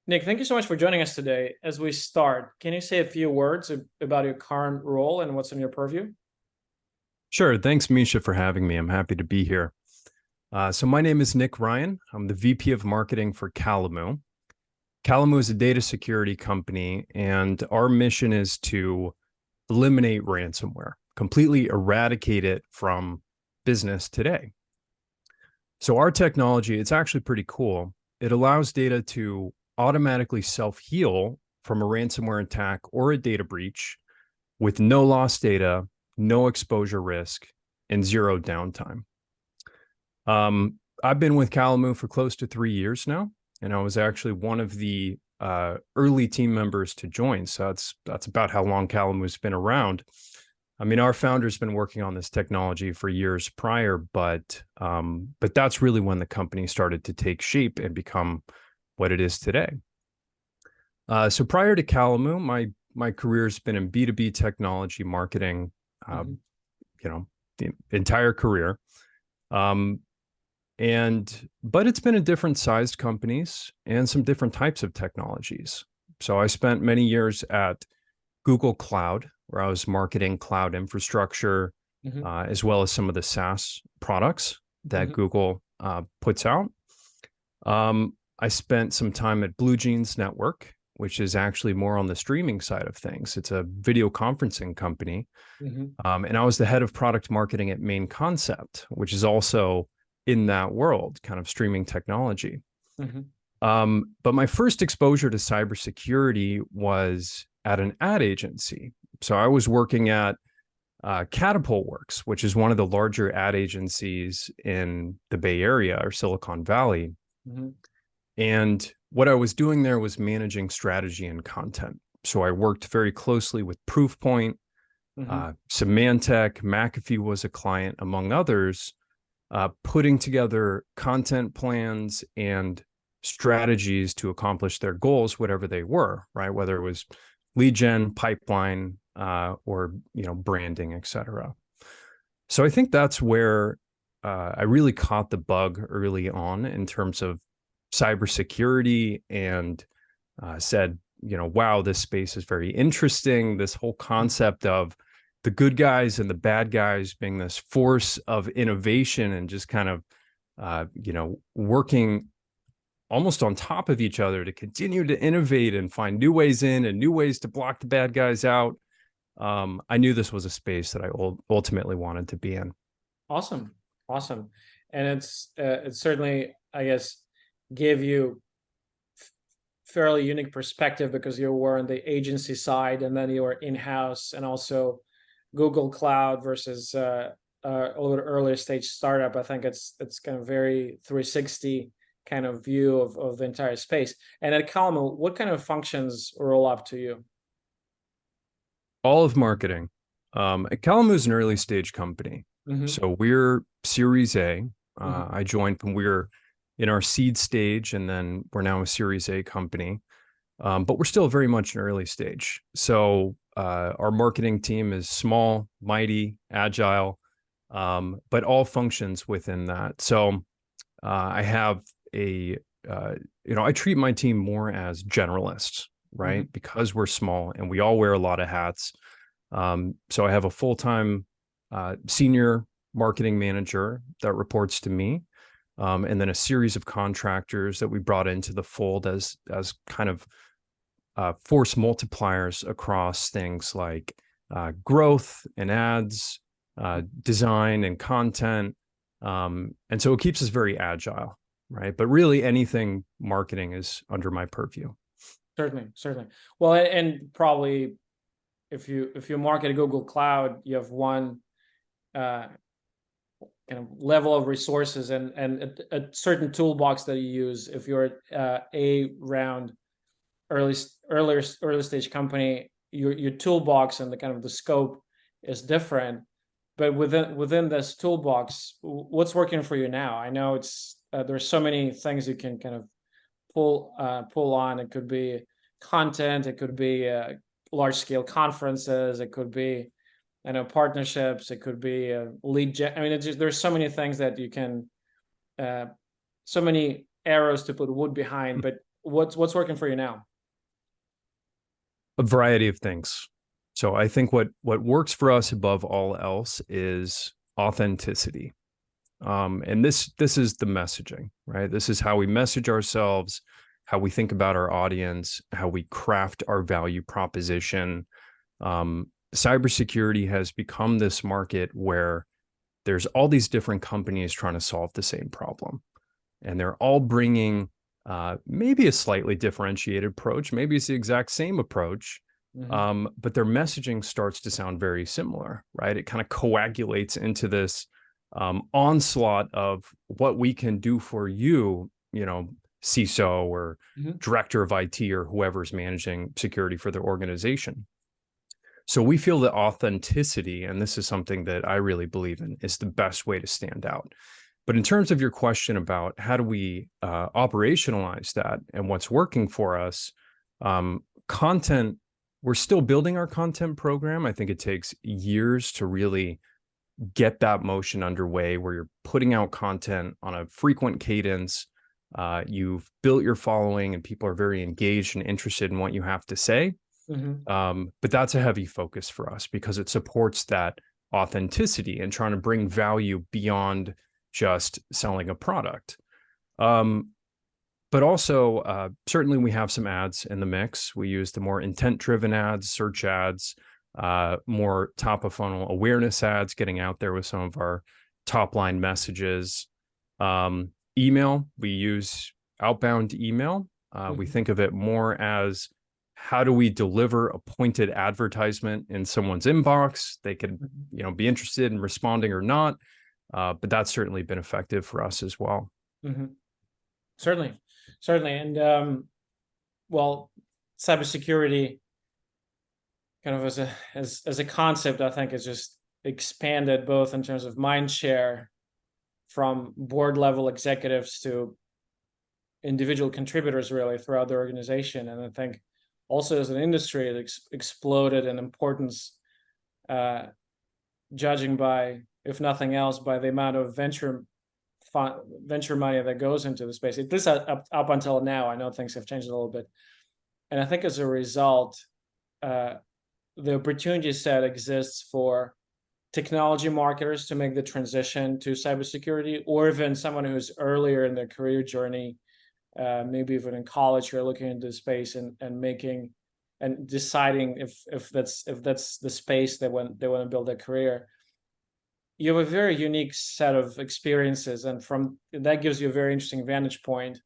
Nick, thank you so much for joining us today. As we start, can you say a few words about your current role and what's in your purview? Sure. Thanks, Misha, for having me. I'm happy to be here. So my name is Nick Ryan. I'm the VP of Marketing for Calamu. Calamu is a data security company, and our mission is to eliminate ransomware, completely eradicate it from business today. So our technology, it's actually pretty cool. It allows data to automatically self-heal from a ransomware attack or a data breach with no lost data, no exposure risk, and zero downtime. I've been with Calamu for close to 3 years now, and I was actually one of the early team members to join. So that's about how long Calamu's been around. I mean, our founder's been working on this technology for years prior, but that's really when the company started to take shape and become what it is today. So prior to Calamu, my career's been in B2B technology marketing, Mhm. the entire career. But it's been in different sized companies and some different types of technologies. So I spent many years at Google Cloud, where I was marketing cloud infrastructure, Mhm. as well as some of the SaaS products that Mhm. Google puts out. I spent some time at Blue Jeans Network, which is actually more on the streaming side of things. It's a video conferencing company. Mhm. And I was the head of product marketing at Main Concept, which is also in that world, kind of streaming technology. Mhm. But my first exposure to cybersecurity was at an ad agency. So I was working at Catapult Works, which is one of the larger ad agencies in the Bay Area or Silicon Valley. Mhm. And what I was doing there was managing strategy and content. So I worked very closely with Proofpoint, Mhm. Symantec, McAfee was a client, among others, putting together content plans and strategies to accomplish their goals, whatever they were, right? Whether it was lead gen, pipeline, or branding, et cetera. So I think that's where I really caught the bug early on in terms of cybersecurity and said, wow, this space is very interesting. This whole concept of the good guys and the bad guys being this force of innovation and just kind of, working almost on top of each other to continue to innovate and find new ways in and new ways to block the bad guys out. I knew this was a space that I ultimately wanted to be in. Awesome. Awesome. And it's certainly, I guess, gave you fairly unique perspective because you were on the agency side and then you were in-house and also Google Cloud versus a little earlier stage startup. I think it's kind of very 360 kind of view of the entire space. And at Calamu, what kind of functions roll up to you? All of marketing. Calamu is an early stage company. Mm-hmm. So we're Series A. Mm-hmm. I joined when we were in our seed stage, and then we're now a Series A company. But we're still very much an early stage. So our marketing team is small, mighty, agile, but all functions within that. So I have I treat my team more as generalists, Mm-hmm. right? Because we're small and we all wear a lot of hats. So I have a full-time senior marketing manager that reports to me, and then a series of contractors that we brought into the fold as kind of force multipliers across things like growth and ads, design and content. And so it keeps us very agile, right? But really anything marketing is under my purview. Certainly, certainly. Well, and probably if you market Google Cloud, you have one uh, kind of level of resources and a certain toolbox that you use. If you're a round early stage company, your toolbox and the kind of the scope is different. But within this toolbox, what's working for you now? I know it's there's so many things you can kind of pull on. It could be content, it could be large scale conferences, it could be partnerships, it could be lead gen. I mean, there's so many things that you can, uh, so many arrows to put wood behind. But what's working for you now? A variety of things. So I think what works for us above all else is authenticity. And this is the messaging, right? This is how we message ourselves, how we think about our audience, how we craft our value proposition. Cybersecurity has become this market where there's all these different companies trying to solve the same problem, and they're all bringing maybe a slightly differentiated approach, maybe it's the exact same approach, but their messaging starts to sound very similar, right? It kind of coagulates into this onslaught of what we can do for you, you know, CISO or director of IT or whoever's managing security for their organization. So we feel that authenticity, and this is something that I really believe in, is the best way to stand out. But in terms of your question about how do we operationalize that and what's working for us, content, we're still building our content program. I think it takes years to really get that motion underway where you're putting out content on a frequent cadence. You've built your following and people are very engaged and interested in what you have to say. But that's a heavy focus for us because it supports that authenticity and trying to bring value beyond just selling a product. But also, certainly we have some ads in the mix. We use the more intent-driven ads, search ads, more top-of-funnel awareness ads, getting out there with some of our top-line messages. Email, we use outbound email. We think of it more as how do we deliver a pointed advertisement in someone's inbox? They could, you know, be interested in responding or not, but that's certainly been effective for us as well. Certainly, and well, cybersecurity, kind of as a concept, I think is just expanded both in terms of mind share from board level executives to individual contributors really throughout the organization, and I think also as an industry, it exploded in importance, judging by, if nothing else, by the amount of venture money that goes into the space. At least up until now, I know things have changed a little bit, and I think as a result, the opportunity set exists for technology marketers to make the transition to cybersecurity, or even someone who's earlier in their career journey, maybe even in college, who are looking into the space and making and deciding if that's the space they want to build their career. You have a very unique set of experiences, and from that gives you a very interesting vantage point,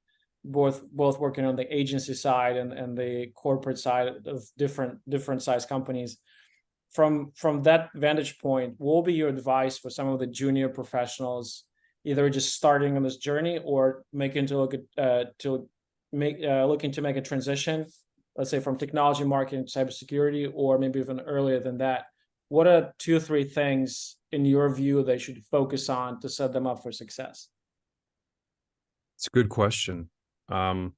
both working on the agency side and the corporate side of different size companies. From that vantage point, what will be your advice for some of the junior professionals, either just starting on this journey or looking to make a transition, let's say from technology marketing to cybersecurity, or maybe even earlier than that? What are 2 or 3 things in your view they should focus on to set them up for success? It's a good question. I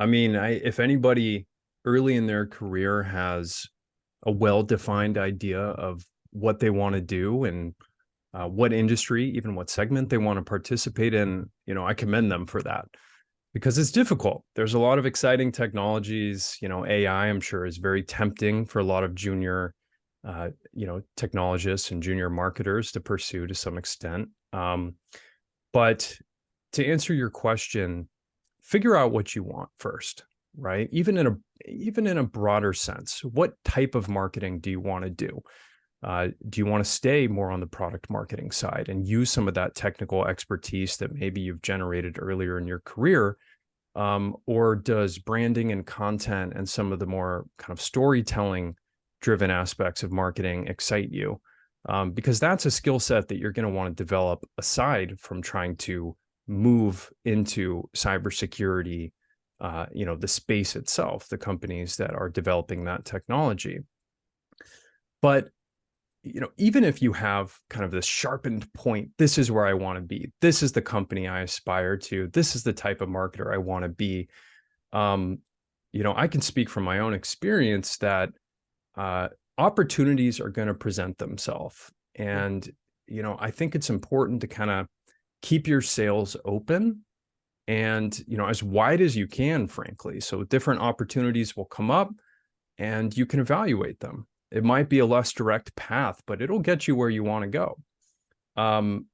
mean, if anybody early in their career has a well-defined idea of what they want to do and what industry, even what segment they want to participate in, you know, I commend them for that because it's difficult. There's a lot of exciting technologies. You know, AI, I'm sure, is very tempting for a lot of junior, you know, technologists and junior marketers to pursue to some extent. But to answer your question, figure out what you want first, right? Even in a broader sense, what type of marketing do you want to do? Do you want to stay more on the product marketing side and use some of that technical expertise that maybe you've generated earlier in your career? Or does branding and content and some of the more kind of storytelling driven aspects of marketing excite you? Because that's a skill set that you're going to want to develop aside from trying to move into cybersecurity, you know, the space itself, the companies that are developing that technology. But, you know, even if you have kind of this sharpened point, this is where I want to be, this is the company I aspire to, this is the type of marketer I want to be. You know, I can speak from my own experience that opportunities are going to present themselves. And, you know, I think it's important to kind of keep your sales open and, as wide as you can, frankly. So different opportunities will come up and you can evaluate them. It might be a less direct path, but it'll get you where you want to go. Um,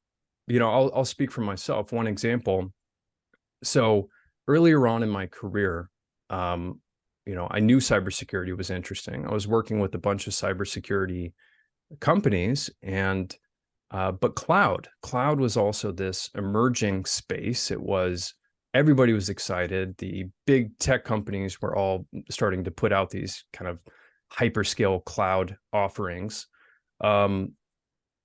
I'll speak for myself. One example. So earlier on in my career, I knew cybersecurity was interesting. I was working with a bunch of cybersecurity companies, and but cloud was also this emerging space. Everybody was excited. The big tech companies were all starting to put out these kind of hyperscale cloud offerings. And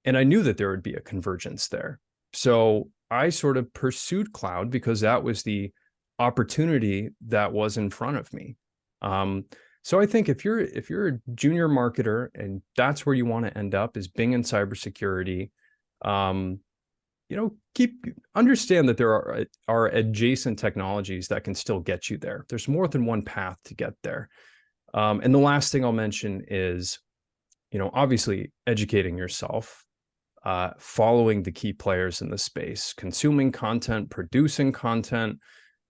I knew that there would be a convergence there. So I sort of pursued cloud because that was the opportunity that was in front of me. So I think if you're a junior marketer and that's where you want to end up is being in cybersecurity, understand that there are adjacent technologies that can still get you there. There's more than one path to get there. And the last thing I'll mention is, obviously educating yourself, following the key players in the space, consuming content, producing content.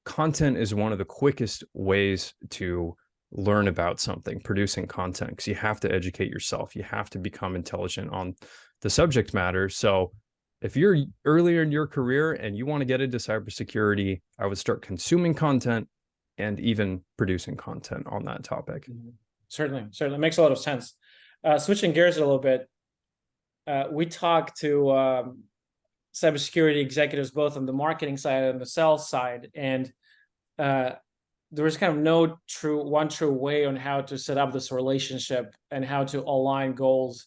Content is one of the quickest ways to learn about something, producing content, because you have to educate yourself. You have to become intelligent on the subject matter. So if you're earlier in your career and you want to get into cybersecurity, I would start consuming content and even producing content on that topic. Certainly makes a lot of sense. Switching gears a little bit, we talk to cybersecurity executives both on the marketing side and the sales side, and there is kind of no one true way on how to set up this relationship and how to align goals.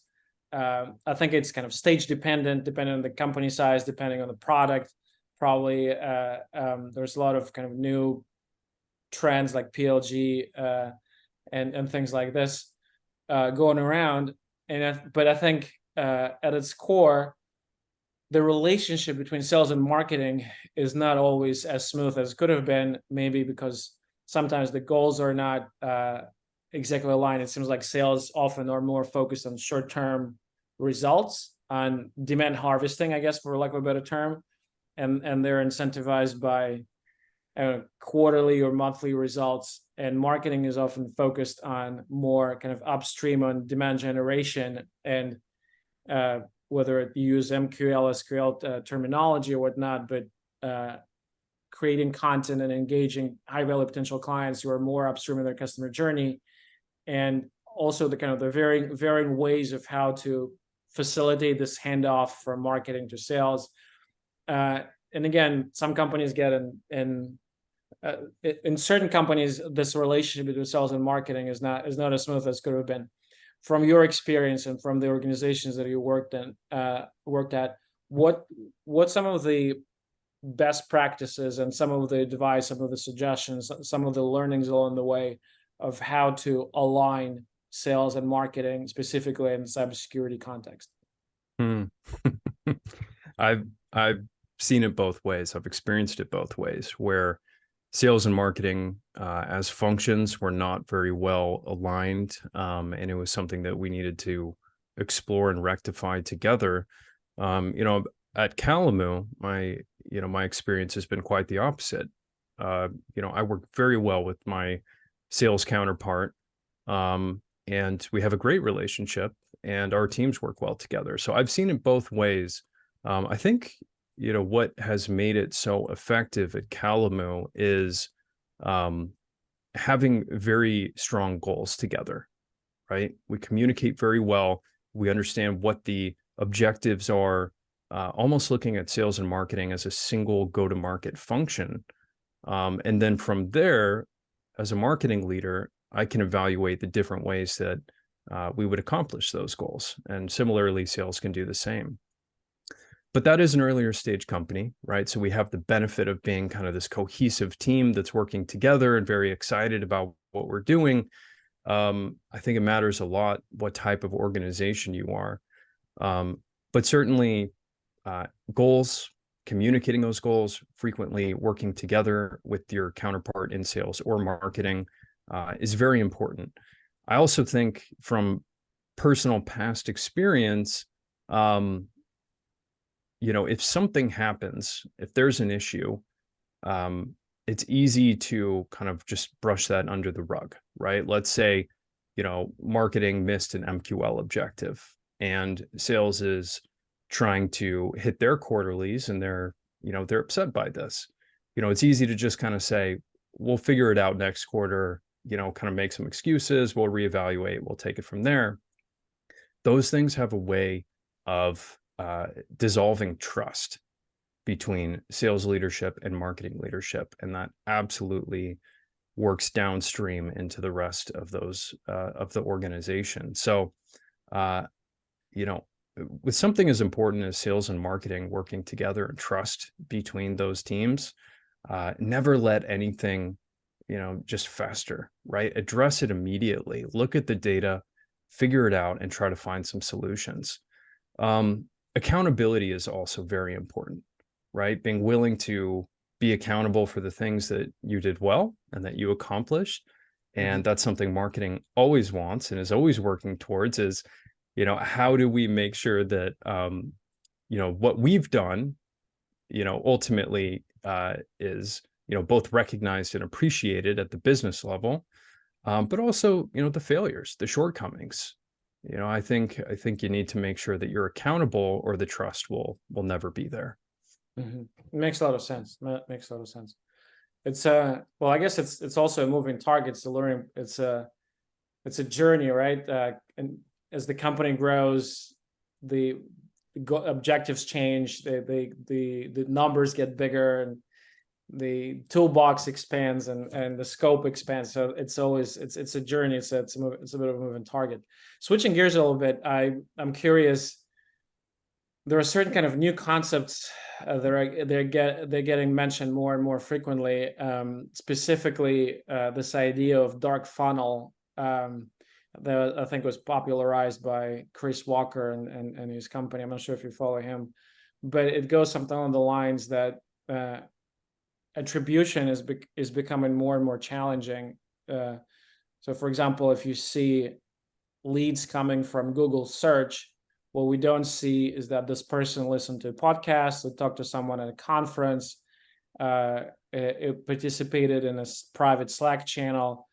I think it's kind of stage dependent, depending on the company size, depending on the product. Probably there's a lot of kind of new trends like PLG and things like this going around. But I think at its core, the relationship between sales and marketing is not always as smooth as it could have been, maybe because sometimes the goals are not exactly aligned. It seems like sales often are more focused on short-term results, on demand harvesting, I guess, for lack of a better term, and they're incentivized by quarterly or monthly results. And marketing is often focused on more kind of upstream on demand generation, and whether you use MQL, SQL terminology or whatnot, but creating content and engaging high value potential clients who are more upstream in their customer journey, and also the kind of the varying ways of how to facilitate this handoff from marketing to sales. And again, some companies get in certain companies, this relationship between sales and marketing is not as smooth as could have been. From your experience and from the organizations that you worked at, what some of the best practices and some of the advice, some of the suggestions, some of the learnings along the way of how to align sales and marketing specifically in the cybersecurity context? I've seen it both ways. I've experienced it both ways, where sales and marketing as functions were not very well aligned, and it was something that we needed to explore and rectify together. At Calamu, my experience has been quite the opposite. I work very well with my sales counterpart, and we have a great relationship, and our teams work well together. So I've seen it both ways. I think what has made it so effective at Calamu is having very strong goals together, right? We communicate very well. We understand what the objectives are, almost looking at sales and marketing as a single go-to-market function. And then from there, as a marketing leader, I can evaluate the different ways that we would accomplish those goals. And similarly, sales can do the same. But that is an earlier stage company, right? So we have the benefit of being kind of this cohesive team that's working together and very excited about what we're doing. I think it matters a lot what type of organization you are. But certainly goals, communicating those goals, frequently working together with your counterpart in sales or marketing is very important. I also think from personal past experience, if something happens, if there's an issue, it's easy to kind of just brush that under the rug, right? Let's say, marketing missed an MQL objective and sales is trying to hit their quarterlies and they're upset by this. It's easy to just kind of say, we'll figure it out next quarter, kind of make some excuses, we'll reevaluate, we'll take it from there. Those things have a way of dissolving trust between sales leadership and marketing leadership. And that absolutely works downstream into the rest of those of the organization. So, you know, with something as important as sales and marketing working together and trust between those teams, never let anything, just fester, right? Address it immediately. Look at the data, figure it out, and try to find some solutions. Accountability is also very important, right? Being willing to be accountable for the things that you did well and that you accomplished. And that's something marketing always wants and is always working towards is, how do we make sure that, what we've done, ultimately is, both recognized and appreciated at the business level, but also, the failures, the shortcomings. I think you need to make sure that you're accountable or the trust will never be there. It makes a lot of sense. Makes a lot of sense. It's well, I guess it's also a moving target. It's a learning. It's a journey, right? And as the company grows, the objectives change. The numbers get bigger, and the toolbox expands, and the scope expands. So it's always it's a journey. It's a bit of a moving target. Switching gears a little bit, I'm curious. There are certain kind of new concepts they're getting mentioned more and more frequently. Specifically, this idea of dark funnel that I think was popularized by Chris Walker and his company. I'm not sure if you follow him, but it goes something along the lines that attribution is becoming more and more challenging. So, for example, if you see leads coming from Google search, what we don't see is that this person listened to a podcast, or talked to someone at a conference, it participated in a private Slack channel.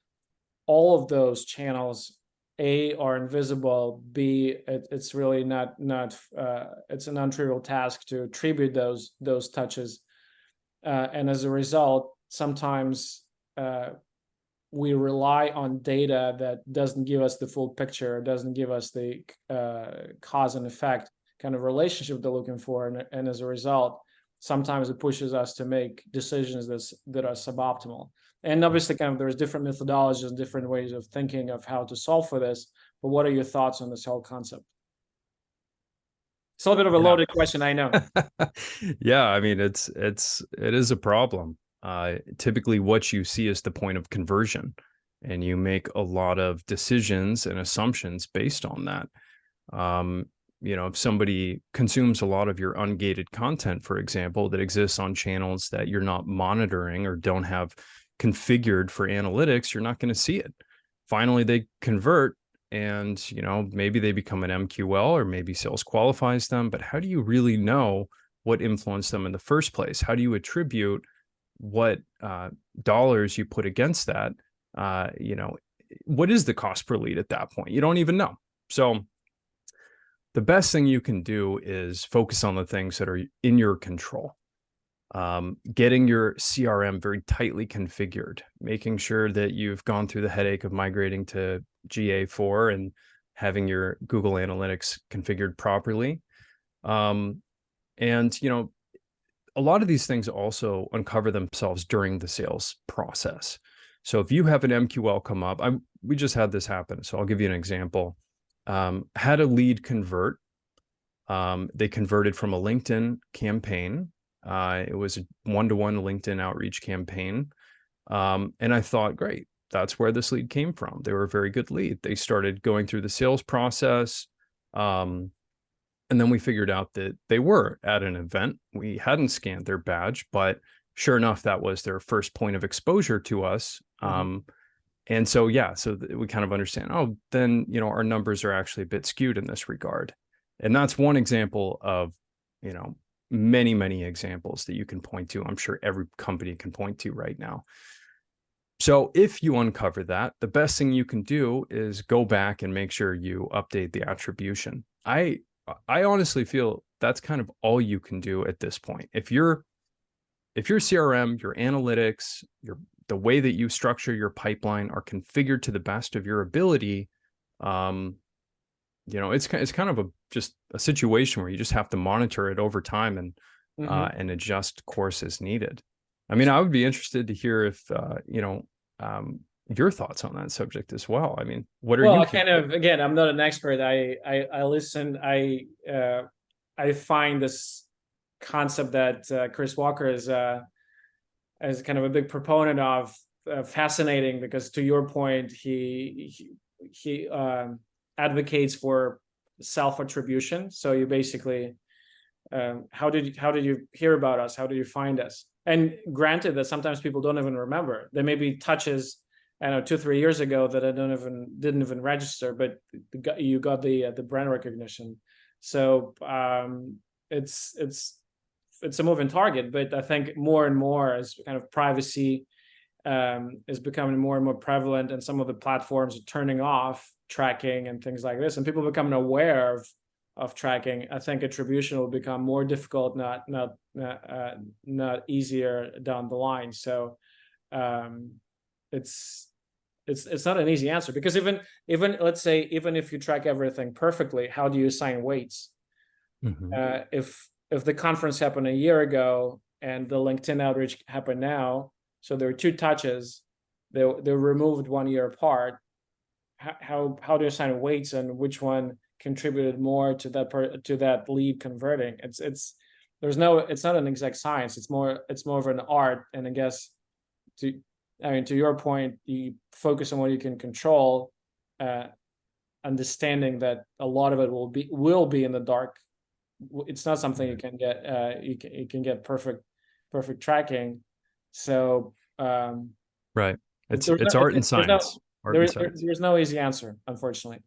All of those channels, A, are invisible. B, it's really not it's a non-trivial task to attribute those touches, and as a result, sometimes we rely on data that doesn't give us the full picture, doesn't give us the cause and effect kind of relationship they're looking for. And as a result, sometimes it pushes us to make decisions that are suboptimal. And obviously, kind of there's different methodologies, different ways of thinking of how to solve for this. But what are your thoughts on this whole concept? It's a little bit of a loaded question, I know. Yeah, I mean, it is a problem. Typically what you see is the point of conversion, and you make a lot of decisions and assumptions based on that. If somebody consumes a lot of your ungated content, for example, that exists on channels that you're not monitoring or don't have configured for analytics, you're not going to see it. Finally, they convert, and maybe they become an MQL, or maybe sales qualifies them, but how do you really know what influenced them in the first place? How do you attribute what dollars you put against that? What is the cost per lead at that point? You don't even know. So the best thing you can do is focus on the things that are in your control. Getting your CRM very tightly configured, making sure that you've gone through the headache of migrating to GA4 and having your Google Analytics configured properly. A lot of these things also uncover themselves during the sales process. So if you have an MQL come up, we just had this happen. So I'll give you an example. Had a lead convert. They converted from a LinkedIn campaign. It was a one-to-one LinkedIn outreach campaign. And I thought, great, that's where this lead came from. They were a very good lead. They started going through the sales process. And then we figured out that they were at an event. We hadn't scanned their badge, but sure enough, that was their first point of exposure to us. And so, we kind of understand, then, our numbers are actually a bit skewed in this regard. And that's one example of, many, many examples that you can point to. I'm sure every company can point to right now. So if you uncover that, the best thing you can do is go back and make sure you update the attribution. I honestly feel that's kind of all you can do at this point. If your CRM, your analytics, the way that you structure your pipeline are configured to the best of your ability, it's kind of just a situation where you just have to monitor it over time and adjust course as needed. I mean, I would be interested to hear if your thoughts on that subject as well. I mean, what are Well, you I hearing? kind of, again, I'm not an expert. I listen. I find this concept that Chris Walker is kind of a big proponent of fascinating, because to your point, he advocates for self attribution. So you basically, how did you hear about us? How did you find us? And granted that sometimes people don't even remember. There may be touches, I don't know, 2-3 years ago that I didn't even register, but you got the brand recognition. So it's a moving target, but I think more and more as kind of privacy is becoming more and more prevalent, and some of the platforms are turning off tracking and things like this, and people becoming aware of tracking. I think attribution will become more difficult, not easier down the line. So it's not an easy answer, because even let's say, even if you track everything perfectly, how do you assign weights? If the conference happened a year ago and the LinkedIn outreach happened now, so there were 2 touches, they're removed 1 year apart. How do you assign weights, and which one contributed more to that lead converting? It's not an exact science. It's more of an art. And I guess to your point, you focus on what you can control, understanding that a lot of it will be in the dark. It's not something you can get. You can get perfect tracking. So right, it's art and science. There's no easy answer, unfortunately.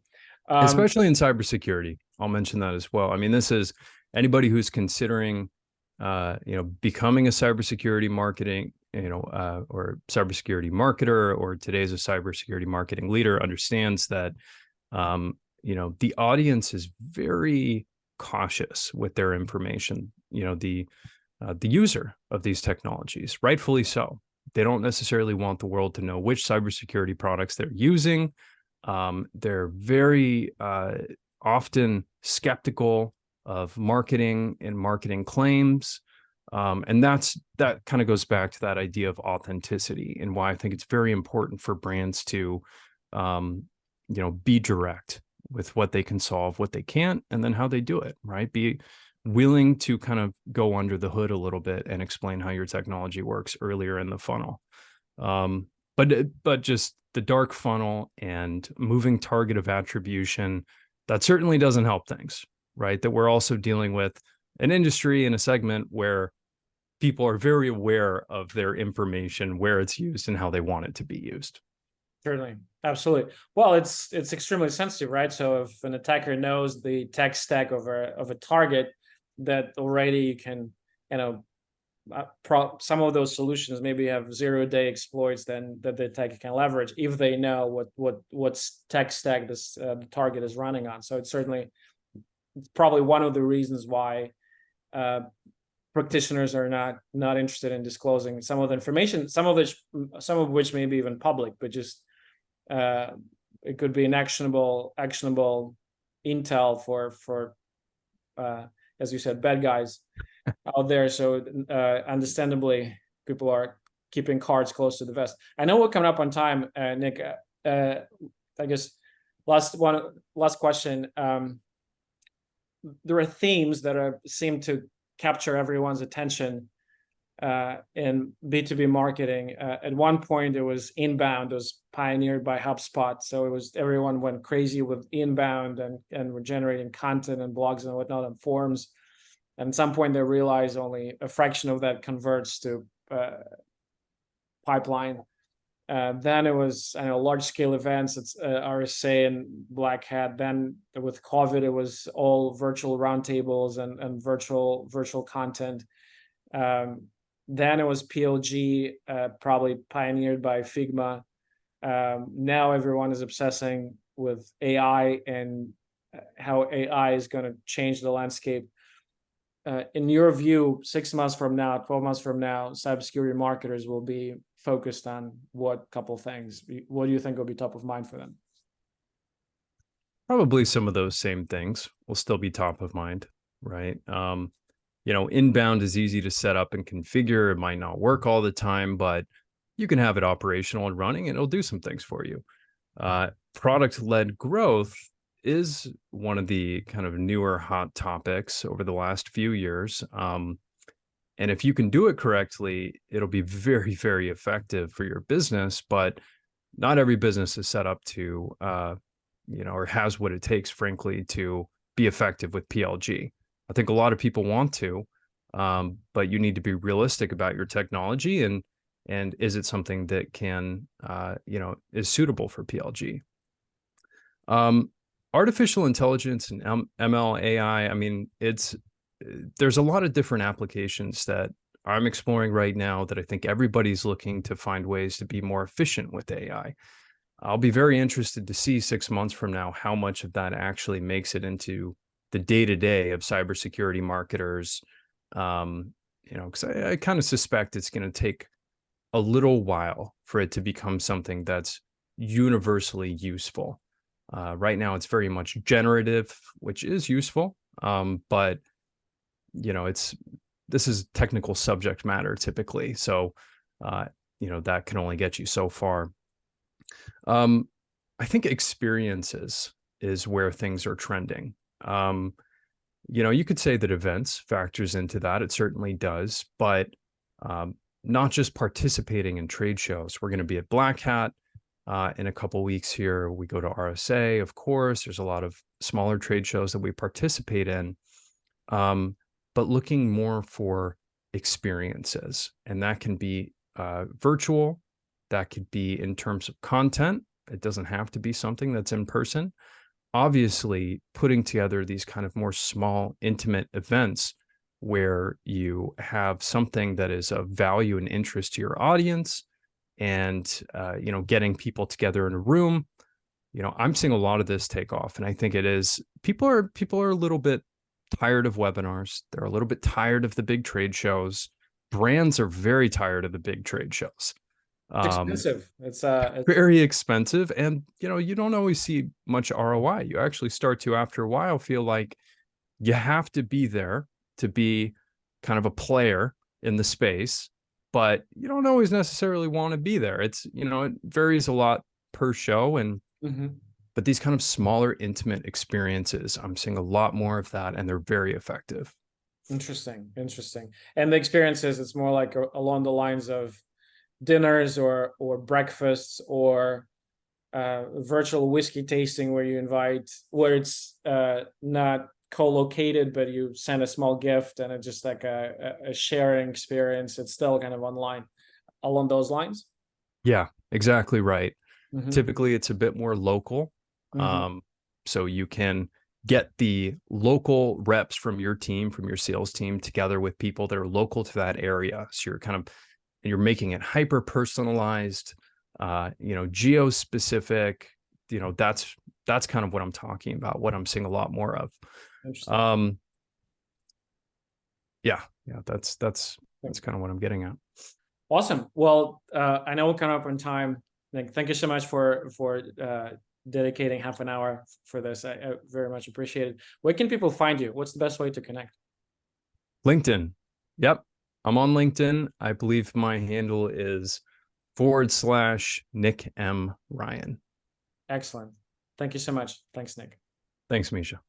Especially in cybersecurity. I'll mention that as well. I mean, this is anybody who's considering, becoming a cybersecurity marketing, or cybersecurity marketer, or today's a cybersecurity marketing leader, understands that, the audience is very cautious with their information. The user of these technologies, rightfully so. They don't necessarily want the world to know which cybersecurity products they're using. They're very often skeptical of marketing and marketing claims. And that kind of goes back to that idea of authenticity, and why I think it's very important for brands to, be direct with what they can solve, what they can't, and then how they do it, right? Be willing to kind of go under the hood a little bit and explain how your technology works earlier in the funnel. But just the dark funnel and moving target of attribution, that certainly doesn't help things, right? That we're also dealing with an industry and a segment where people are very aware of their information, where it's used and how they want it to be used. Certainly, absolutely. Well, it's extremely sensitive, right? So if an attacker knows the tech stack of a target, that already you can, some of those solutions maybe have 0-day exploits then that the attacker can leverage if they know what tech stack the target is running on. So it's probably one of the reasons why practitioners are not interested in disclosing some of the information, some of which may be even public, but just it could be an actionable intel for as you said, bad guys out there. So understandably, people are keeping cards close to the vest. I know we're coming up on time, Nick. I guess last question. There are themes that seem to capture everyone's attention in B2B marketing. At one point, it was inbound. It was pioneered by HubSpot. So everyone went crazy with inbound and were generating content and blogs and whatnot and forums. And at some point, they realized only a fraction of that converts to pipeline. Then it was, I know, large scale events. It's RSA and Black Hat. Then with COVID, it was all virtual roundtables and virtual content. Then it was PLG, probably pioneered by Figma. Now everyone is obsessing with AI and how AI is going to change the landscape. In your view, 6 months from now, 12 months from now, cybersecurity marketers will be focused on what couple things? What do you think will be top of mind for them? Probably some of those same things will still be top of mind, right? Inbound is easy to set up and configure. It might not work all the time, but you can have it operational and running, and it'll do some things for you. Product-led growth is one of the kind of newer hot topics over the last few years. And if you can do it correctly, it'll be very, very effective for your business. But not every business is set up to, or has what it takes, frankly, to be effective with PLG. I think a lot of people want to, but you need to be realistic about your technology and is it something that can, is suitable for PLG? Artificial intelligence and ML AI. I mean, there's a lot of different applications that I'm exploring right now that I think everybody's looking to find ways to be more efficient with AI. I'll be very interested to see 6 months from now how much of that actually makes it into the day-to-day of cybersecurity marketers. Because I kind of suspect it's going to take a little while for it to become something that's universally useful. Right now, it's very much generative, which is useful, but this is technical subject matter typically, so that can only get you so far. I think experiences is where things are trending. You could say that events factors into that. It certainly does, but not just participating in trade shows. We're going to be at Black Hat in a couple weeks here. We go to RSA, of course. There's a lot of smaller trade shows that we participate in, but looking more for experiences. And that can be virtual. That could be in terms of content. It doesn't have to be something that's in person. Obviously, putting together these kind of more small, intimate events where you have something that is of value and interest to your audience and, getting people together in a room. I'm seeing a lot of this take off. And I think it is, people are a little bit tired of webinars. They're a little bit tired of the big trade shows. Brands are very tired of the big trade shows. It's expensive. It's very expensive. And, you don't always see much ROI. You actually start to, after a while, feel like you have to be there to be kind of a player in the space, but you don't always necessarily want to be there. It's, it varies a lot per show. And, but these kind of smaller, intimate experiences, I'm seeing a lot more of that, and they're very effective. Interesting. And the experiences, it's more like along the lines of dinners or breakfasts or virtual whiskey tasting where it's not co-located, but you send a small gift and it's just like a sharing experience. It's still kind of online along those lines. Yeah, exactly right. Typically it's a bit more local. So you can get the local reps from your team, from your sales team, together with people that are local to that area. So you're making it hyper personalized, geo specific. That's kind of what I'm talking about, what I'm seeing a lot more of. Yeah, that's kind of what I'm getting at. Awesome. Well, I know we're coming up on time. Thank you so much for dedicating half an hour for this. I very much appreciate it. Where can people find you? What's the best way to connect? LinkedIn. Yep. I'm on LinkedIn. I believe my handle is /Nick M. Ryan. Excellent. Thank you so much. Thanks, Nick. Thanks, Misha.